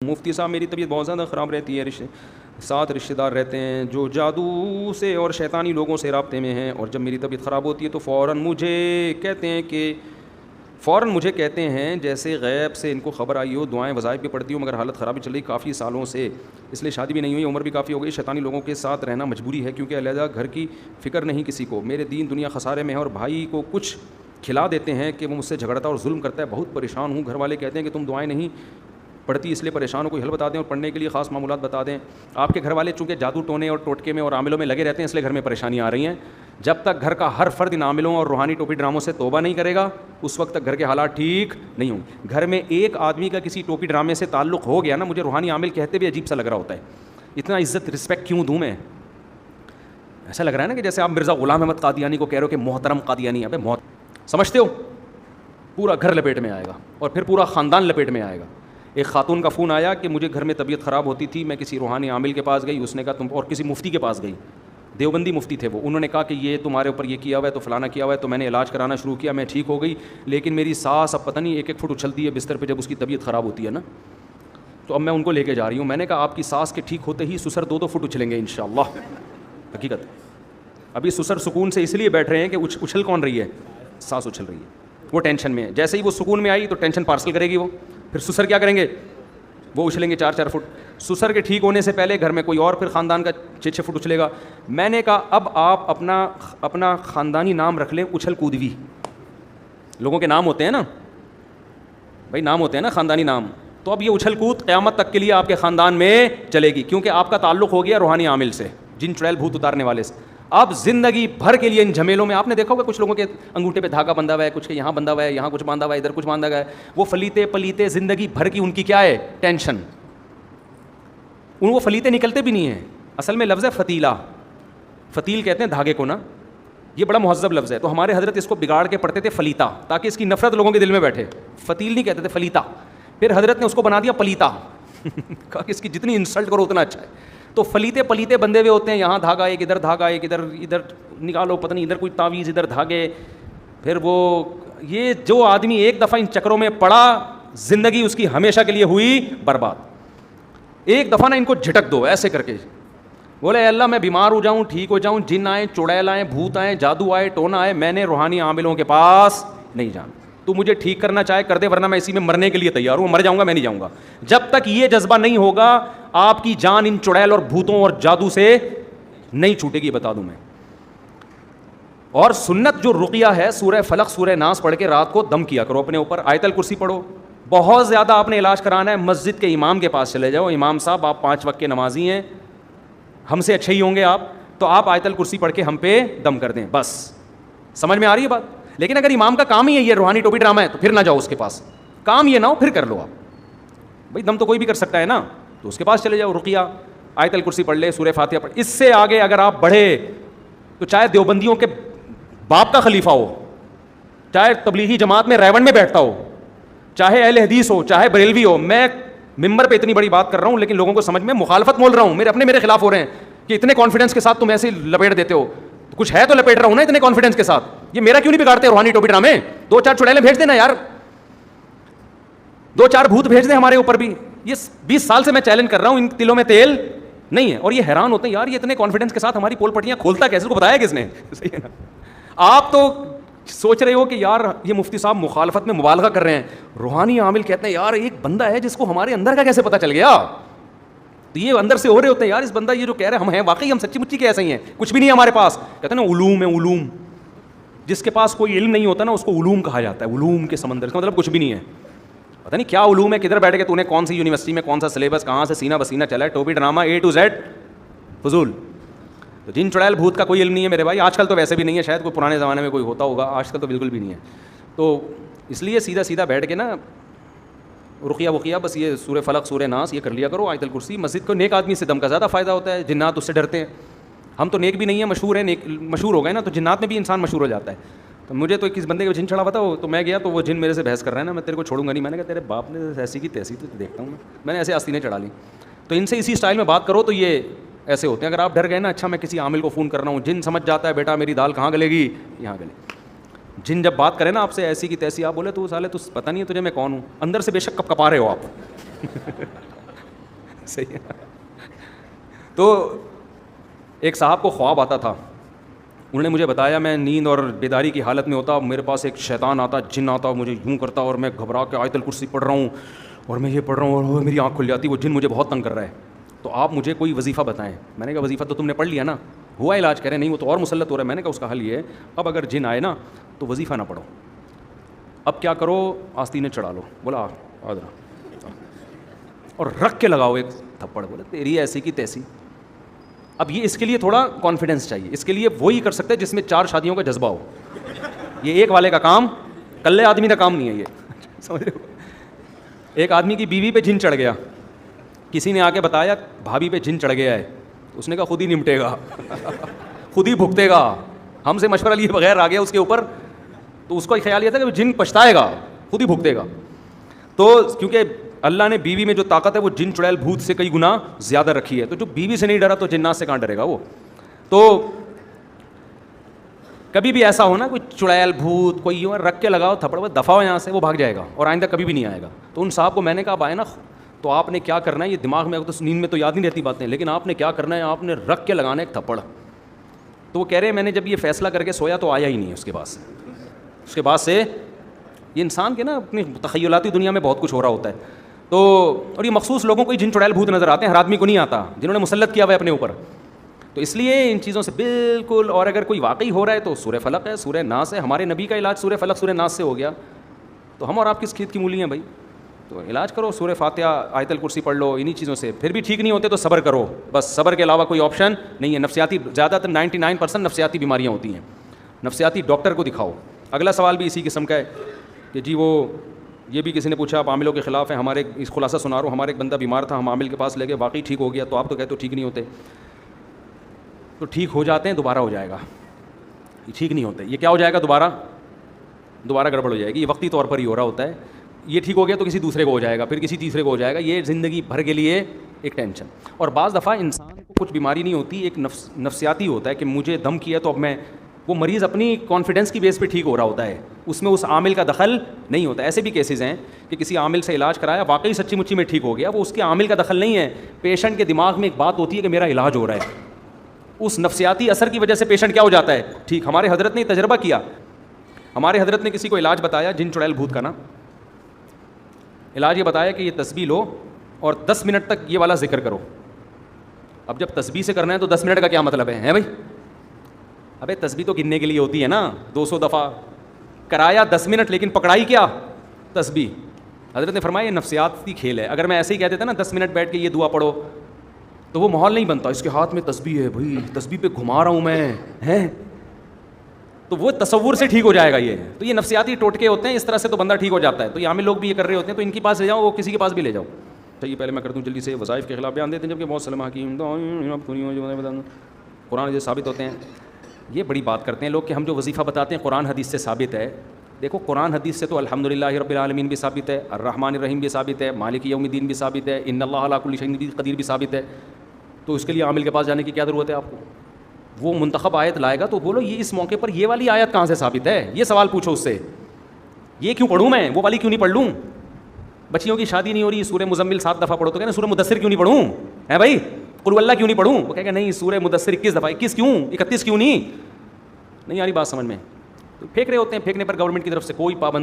مفتی صاحب میری طبیعت بہت زیادہ خراب رہتی ہے، ساتھ رشتہ دار رہتے ہیں جو جادو سے اور شیطانی لوگوں سے رابطے میں ہیں، اور جب میری طبیعت خراب ہوتی ہے تو فوراً مجھے کہتے ہیں جیسے غیب سے ان کو خبر آئی ہو، دعائیں وظائف بھی پڑھتی ہوں مگر حالت خرابی چل رہی کافی سالوں سے، اس لیے شادی بھی نہیں ہوئی، عمر بھی کافی ہو گئی، شیطانی لوگوں کے ساتھ رہنا مجبوری ہے کیونکہ علیحدہ گھر کی فکر نہیں کسی کو، میرے دین دنیا خسارے میں ہے، اور بھائی کو کچھ کھلا دیتے ہیں کہ وہ مجھ سے جھگڑتا اور ظلم کرتا ہے، بہت پریشان ہوں، گھر والے کہتے ہیں کہ تم دعائیں نہیں پڑھتی اس لیے پریشان ہو، کوئی حل بتا دیں اور پڑھنے کے لیے خاص معمولات بتا دیں۔ آپ کے گھر والے چونکہ جادو ٹونے اور ٹوٹکے میں اور عاملوں میں لگے رہتے ہیں اس لیے گھر میں پریشانیاں آ رہی ہیں، جب تک گھر کا ہر فرد ان عاملوں اور روحانی ٹوپی ڈراموں سے توبہ نہیں کرے گا اس وقت تک گھر کے حالات ٹھیک نہیں ہوں گے۔ گھر میں ایک آدمی کا کسی ٹوپی ڈرامے سے تعلق ہو گیا نا، مجھے روحانی عامل کہتے بھی عجیب سا لگ رہا ہوتا ہے، اتنا عزت رسپیکٹ کیوں دوں میں؟ ایسا لگ رہا ہے نا کہ جیسے آپ مرزا غلام احمد قادیانی کو کہہ رہے ہو کہ محترم قادیانی، ابے سمجھتے ہو؟ پورا گھر لپیٹ میں آئے گا اور پھر پورا خاندان لپیٹ میں آئے گا۔ ایک خاتون کا فون آیا کہ مجھے گھر میں طبیعت خراب ہوتی تھی، میں کسی روحانی عامل کے پاس گئی، اس نے کہا تم، اور کسی مفتی کے پاس گئی، دیوبندی مفتی تھے وہ، انہوں نے کہا کہ یہ تمہارے اوپر یہ کیا ہوا ہے تو فلانا کیا ہوا ہے، تو میں نے علاج کرانا شروع کیا، میں ٹھیک ہو گئی، لیکن میری سانس اب پتہ نہیں 1-1 فٹ اچھلتی ہے بستر پہ جب اس کی طبیعت خراب ہوتی ہے نا، تو اب میں ان کو لے کے جا رہی ہوں۔ میں نے کہا آپ کی سانس کے ٹھیک ہوتے ہی سسر 2-2 فٹ اچھلیں گے انشاءاللہ، حقیقت۔ ابھی سسر سکون سے اس لیے بیٹھ رہے ہیں کہ اچھل کون رہی ہے؟ سانس اچھل رہی ہے، وہ ٹینشن میں ہے، جیسے ہی وہ سکون میں آئی تو ٹینشن پارسل کرے گی وہ، پھر سسر کیا کریں گے؟ وہ اچھلیں گے 4-4 فٹ۔ سسر کے ٹھیک ہونے سے پہلے گھر میں کوئی اور پھر خاندان کا 6-6 فٹ اچھلے گا۔ میں نے کہا اب آپ اپنا خاندانی نام رکھ لیں اچھل کودوی، لوگوں کے نام ہوتے ہیں نا بھائی، نام ہوتے ہیں نا خاندانی نام، تو اب یہ اچھل کود قیامت تک کے لیے آپ کے خاندان میں چلے گی، کیونکہ آپ کا تعلق ہو گیا روحانی عامل سے، جن چڑیل بھوت اتارنے والے سے۔ اب زندگی بھر کے لیے ان جھمیلوں میں، آپ نے دیکھا ہوگا کچھ لوگوں کے انگوٹھے پہ دھاگا بندھا ہوا ہے، کچھ کے یہاں بندھا ہوا ہے، یہاں کچھ باندھا ہوا ہے، ادھر کچھ باندھا گیا ہے، وہ فلیتے پلیتے زندگی بھر کی ان کی کیا ہے؟ ٹینشن۔ ان وہ فلیتے نکلتے بھی نہیں ہیں، اصل میں لفظ ہے فتیلہ، فتیل کہتے ہیں دھاگے کو نا، یہ بڑا مہذب لفظ ہے، تو ہمارے حضرت اس کو بگاڑ کے پڑھتے تھے فلیتا، تاکہ اس کی نفرت لوگوں کے دل میں بیٹھے، فتیل نہیں کہتے تھے فلیتا، پھر حضرت نے اس کو بنا دیا پلیتا، کہا کہ اس کی جتنی انسلٹ کرو اتنا اچھا ہے۔ تو فلیتے پلیتے بندے ہوئے ہوتے ہیں، یہاں دھاگا ایک، ادھر دھاگا ایک، ادھر نکالو پتہ نہیں، ادھر کوئی تعویذ، ادھر دھاگے، پھر وہ یہ جو آدمی ایک دفعہ ان چکروں میں پڑا زندگی اس کی ہمیشہ کے لیے ہوئی برباد۔ ایک دفعہ نا ان کو جھٹک دو ایسے کر کے، بولے اللہ میں بیمار ہو جاؤں، ٹھیک ہو جاؤں، جن آئے، چڑیل آئے، بھوت آئے، جادو آئے، ٹونا آئے، میں نے روحانی عاملوں کے پاس نہیں جانا، تو مجھے ٹھیک کرنا چاہے کر دے، ورنہ میں اسی میں مرنے کے لیے تیار ہوں، مر جاؤں گا میں نہیں جاؤں گا۔ جب تک یہ جذبہ نہیں ہوگا آپ کی جان ان چڑیل اور بھوتوں اور جادو سے نہیں چھوٹے گی، بتا دوں میں۔ اور سنت جو رقیہ ہے، سورہ فلق سورہ ناس پڑھ کے رات کو دم کیا کرو اپنے اوپر، آیت الکرسی پڑھو۔ بہت زیادہ آپ نے علاج کرانا ہے، مسجد کے امام کے پاس چلے جاؤ، امام صاحب آپ 5 وقت کے نمازی ہیں، ہم سے اچھے ہی ہوں گے آپ، تو آپ آیت الکرسی پڑھ کے ہم پہ دم کر دیں، بس۔ سمجھ میں آ رہی ہے بات؟ لیکن اگر امام کا کام ہی ہے یہ روحانی ٹوپی ڈرامہ ہے تو پھر نہ جاؤ اس کے پاس، کام یہ نہ ہو پھر کر لو آپ، بھائی دم تو کوئی بھی کر سکتا ہے نا، تو اس کے پاس چلے جاؤ، رقیہ آیت الکرسی پڑھ لے، سورہ فاتحہ پڑھ۔ اس سے آگے اگر آپ بڑھے تو چاہے دیوبندیوں کے باپ کا خلیفہ ہو، چاہے تبلیغی جماعت میں ریون میں بیٹھتا ہو، چاہے اہل حدیث ہو، چاہے بریلوی ہو، میں ممبر پہ اتنی بڑی بات کر رہا ہوں لیکن لوگوں کو سمجھ میں مخالفت بول رہا ہوں، میرے خلاف ہو رہے ہیں کہ اتنے کانفیڈنس کے ساتھ تم ایسے لپیٹ دیتے ہو، تو کچھ ہے تو لپیٹ رہا ہوں نا اتنے کانفیڈنس کے ساتھ، یہ میرا کیوں نہیں بگاڑتے روحانی ٹوپی ڈرامے؟ 2-4 چڑیلیں بھیج دینا یار، 2-4 بھوت بھیج دیں ہمارے اوپر بھی، یہ 20 سال سے میں چیلنج کر رہا ہوں، ان تلوں میں تیل نہیں ہے، اور یہ حیران ہوتے ہیں یار یہ اتنے کانفیڈنس کے ساتھ ہماری پول پٹیاں کھولتا کیسے، کو بتایا کس نے؟ صحیح ہے نا؟ آپ تو سوچ رہے ہو کہ یار یہ مفتی صاحب مخالفت میں مبالغہ کر رہے ہیں، روحانی عامل کہتے ہیں یار ایک بندہ ہے جس کو ہمارے اندر کا کیسے پتہ چل گیا، تو یہ اندر سے ہو رہے ہوتے ہیں یار اس بندہ یہ جو کہہ رہے ہیں ہم ہیں واقعی، ہم سچی مچی کے ایسے ہی ہیں، کچھ بھی نہیں ہے ہمارے پاس، کہتے ہیں نا علوم ہے، علوم، جس کے پاس کوئی علم نہیں ہوتا نا اس کو علوم کہا جاتا ہے، علوم کے سمندر کا مطلب کچھ بھی نہیں ہے، پتہ نہیں کیا علوم ہے، کدھر بیٹھ کے تو نے کون سی یونیورسٹی میں کون سا سلیبس کہاں سے سینہ بسینہ چلا ہے، ٹوپی ڈرامہ A to Z فضول، تو جن چڑیل بھوت کا کوئی علم نہیں ہے میرے بھائی، آج کل تو ویسے بھی نہیں ہے، شاید کوئی پرانے زمانے میں کوئی ہوتا ہوگا، آج کل تو بالکل بھی نہیں ہے، تو اس لیے سیدھا سیدھا بیٹھ کے نا رقیہ وقیہ بس یہ سورہ فلق سورہ ناس یہ کر لیا کرو، آیت الکرسی۔ مسجد کو نیک آدمی سے دم کا زیادہ فائدہ ہوتا ہے، جنات اس سے ڈرتے ہیں، ہم تو نیک بھی نہیں ہیں، مشہور ہیں، نیک مشہور ہو گئے نا، تو جنات میں بھی انسان مشہور ہو جاتا ہے۔ تو مجھے تو کس بندے کا جن چڑھا ہوا تھا تو میں گیا تو وہ جن میرے سے بحث کر رہا ہے نا، میں تیرے کو چھوڑوں گا نہیں، میں نے کہا تیرے باپ نے ایسی کی تیسی تو دیکھتا ہوں میں نے ایسے آستینیں چڑھا لی، تو ان سے اسی اسٹائل میں بات کرو تو یہ ایسے ہوتے ہیں۔ اگر آپ ڈر گئے نا، اچھا میں کسی عامل کو فون کر رہا ہوں، جن سمجھ جاتا ہے بیٹا میری دال کہاں گلے گی، یہاں گلے، جن جب بات کرے نا آپ سے ایسی کی تیسی، آپ بولے تو سالے تو پتہ نہیں ہے تجھے میں کون ہوں، اندر سے بے شک کپ کپا رہے ہو آپ صحیح ہے. تو ایک صاحب کو خواب آتا تھا, انہوں نے مجھے بتایا میں نیند اور بیداری کی حالت میں ہوتا, میرے پاس ایک شیطان آتا, جن آتا, مجھے یوں کرتا اور میں گھبرا کے آیت الکرسی پڑھ رہا ہوں اور میں یہ پڑھ رہا ہوں اور میری آنکھ کھل جاتی, وہ جن مجھے بہت تنگ کر رہا ہے, تو آپ مجھے کوئی وظیفہ بتائیں. میں نے کہا وظیفہ تو تم نے پڑھ لیا نا, ہوا علاج. کریں نہیں وہ تو اور مسلط ہو رہا ہے. میں نے کہا اس کا حل یہ ہے, اب اگر جن آئے نا تو وظیفہ نہ پڑھو, اب کیا کرو, آستینیں چڑھا لو. بولا آدھرا, اور رکھ کے لگاؤ ایک تھپڑ. بولے تیری ایسی کی تیسی. اب یہ اس کے لیے تھوڑا کانفیڈنس چاہیے, اس کے لیے وہی کر سکتے ہیں جس میں 4 شادیوں کا جذبہ ہو. یہ ایک والے کا کام, کلے آدمی کا کام نہیں ہے یہ, سمجھ رہے ہو. ایک آدمی کی بیوی پہ جن چڑھ گیا, کسی نے آ کے بتایا بھابھی پہ جن چڑھ گیا ہے, اس نے کہا خود ہی نمٹے گا, خود ہی بھگتے گا, ہم سے مشورہ لیے بغیر آ گیا اس کے اوپر. تو اس کا خیال یہ تھا کہ جن پچھتائے گا, خود ہی بھگتے گا. تو کیونکہ اللہ نے بیوی میں جو طاقت ہے وہ جن چڑیل بھوت سے کئی گنا زیادہ رکھی ہے, تو جو بیوی سے نہیں ڈرا تو جنات سے کہاں ڈرے گا وہ. تو کبھی بھی ایسا ہونا کوئی چڑیل بھوت کوئی یوں رکھ کے لگاؤ تھپڑ, وہ دفاع ہو یہاں سے, وہ بھاگ جائے گا اور آئندہ کبھی بھی نہیں آئے گا. تو ان صاحب کو میں نے کہا اب آئے نا تو آپ نے کیا کرنا ہے, یہ دماغ میں تو نیند میں تو یاد نہیں رہتی باتیں, لیکن آپ نے کیا کرنا ہے, آپ نے رکھ کے لگانا ایک تھپڑ. تو وہ کہہ رہے ہیں میں نے جب یہ فیصلہ کر کے سویا تو آیا ہی نہیں اس کے بعد سے یہ انسان کے نا اپنی تخیلاتی دنیا میں بہت کچھ ہو رہا ہوتا ہے. تو اور یہ مخصوص لوگوں کو جن چڑیل بھوت نظر آتے ہیں, ہر آدمی کو نہیں آتا, جنہوں نے مسلط کیا ہوا ہے اپنے اوپر. تو اس لیے ان چیزوں سے بالکل, اور اگر کوئی واقعی ہو رہا ہے تو سورہ فلق ہے, سورہ ناس ہے. ہمارے نبی کا علاج سورہ فلق سورہ ناس سے ہو گیا, تو ہم اور آپ کس کھیت کی مولی ہیں بھائی. تو علاج کرو, سورہ فاتحہ آیت الکرسی پڑھ لو, انہی چیزوں سے. پھر بھی ٹھیک نہیں ہوتے تو صبر کرو, بس صبر کے علاوہ کوئی آپشن نہیں ہے. نفسیاتی زیادہ تر 99% نفسیاتی بیماریاں ہوتی ہیں, نفسیاتی ڈاکٹر کو دکھاؤ. اگلا سوال بھی اسی قسم کا ہے کہ جی وہ یہ بھی کسی نے پوچھا آپ عاملوں کے خلاف ہیں. ہمارے اس خلاصہ سنا رہا ہوں, ہمارے ایک بندہ بیمار تھا, ہم عامل کے پاس لے گئے, واقعی ٹھیک ہو گیا. تو آپ تو کہتے ہو ٹھیک نہیں ہوتے, تو ٹھیک ہو جاتے ہیں دوبارہ ہو جائے گا, یہ ٹھیک نہیں ہوتے. یہ کیا ہو جائے گا, دوبارہ گڑبڑ ہو جائے گی. یہ وقتی طور پر ہی ہو رہا ہوتا ہے. یہ ٹھیک ہو گیا تو کسی دوسرے کو ہو جائے گا, پھر کسی تیسرے کو ہو جائے گا. یہ زندگی بھر کے لیے ایک ٹینشن. اور بعض دفعہ انسان کو کچھ بیماری نہیں ہوتی, ایک نفسیاتی ہوتا ہے کہ مجھے دم کیا تو اب میں, وہ مریض اپنی کانفیڈنس کی بیس پہ ٹھیک ہو رہا ہوتا ہے, اس میں اس عامل کا دخل نہیں ہوتا. ایسے بھی کیسز ہیں کہ کسی عامل سے علاج کرایا, واقعی سچی مچی میں ٹھیک ہو گیا, وہ اس کے عامل کا دخل نہیں ہے. پیشنٹ کے دماغ میں ایک بات ہوتی ہے کہ میرا علاج ہو رہا ہے, اس نفسیاتی اثر کی وجہ سے پیشنٹ کیا ہو جاتا ہے ٹھیک. ہمارے حضرت نے تجربہ کیا, ہمارے حضرت نے کسی کو علاج بتایا جن چڑیل بھوت کا نا, علاج یہ بتایا کہ یہ تسبیح لو اور 10 منٹ تک یہ والا ذکر کرو. اب جب تسبیح سے کرنا ہے تو 10 منٹ کا کیا مطلب ہے بھائی. ابے تسبیح تو گننے کے لیے ہوتی ہے نا, 200 دفعہ کرایا 10 منٹ, لیکن پکڑائی کیا, تسبیح. حضرت نے فرمایا یہ نفسیاتی کھیل ہے. اگر میں ایسے ہی کہہ دیتا نا 10 منٹ بیٹھ کے یہ دعا پڑھو, تو وہ ماحول نہیں بنتا. اس کے ہاتھ میں تسبیح ہے بھائی, تسبیح پہ گھما رہا ہوں میں, ہیں, تو وہ تصور سے ٹھیک ہو جائے گا. یہ تو یہ نفسیاتی ٹوٹکے ہوتے ہیں, اس طرح سے تو بندہ ٹھیک ہو جاتا ہے. تو یہ عامل لوگ بھی یہ کر رہے ہوتے ہیں, تو ان کے پاس لے جاؤ, وہ کسی کے پاس بھی لے جاؤ. چلیے پہلے میں کرتا ہوں جلدی سے. وظائف کے خلاف بیان دیتے ہیں جبکہ بہت سلم حکیم قرآن جو ثابت ہوتے ہیں. یہ بڑی بات کرتے ہیں لوگ کہ ہم جو وظیفہ بتاتے ہیں قرآن حدیث سے ثابت ہے. دیکھو قرآن حدیث سے تو الحمدللہ رب العالمین بھی ثابت ہے, الرحمن الرحیم بھی ثابت ہے, مالک یوم الدین بھی ثابت ہے, ان اللہ علی کل شیء قدیر بھی ثابت ہے. تو اس کے لیے عامل کے پاس جانے کی کیا ضرورت ہے آپ کو. وہ منتخب آیت لائے گا تو بولو یہ اس موقع پر یہ والی آیت کہاں سے ثابت ہے, یہ سوال پوچھو اس سے. یہ کیوں پڑھوں میں, وہ والی کیوں نہیں پڑھ لوں. بچیوں کی شادی نہیں ہو رہی, سورہ مزمل 7 دفعہ پڑھو, تو کہنا سورہ مدثر کیوں نہیں پڑھوں, ہے بھائی, قل اللہ کیوں نہیں پڑھوں. وہ کہے گا نہیں سورہ مدثر 21 دفعہ, 21 کیوں, 31 کیوں نہیں. نہیں آ رہی بات سمجھ میں. تو پھینک رہے ہوتے ہیں, پھینکنے پر گورنمنٹ کی طرف سے کوئی پابندی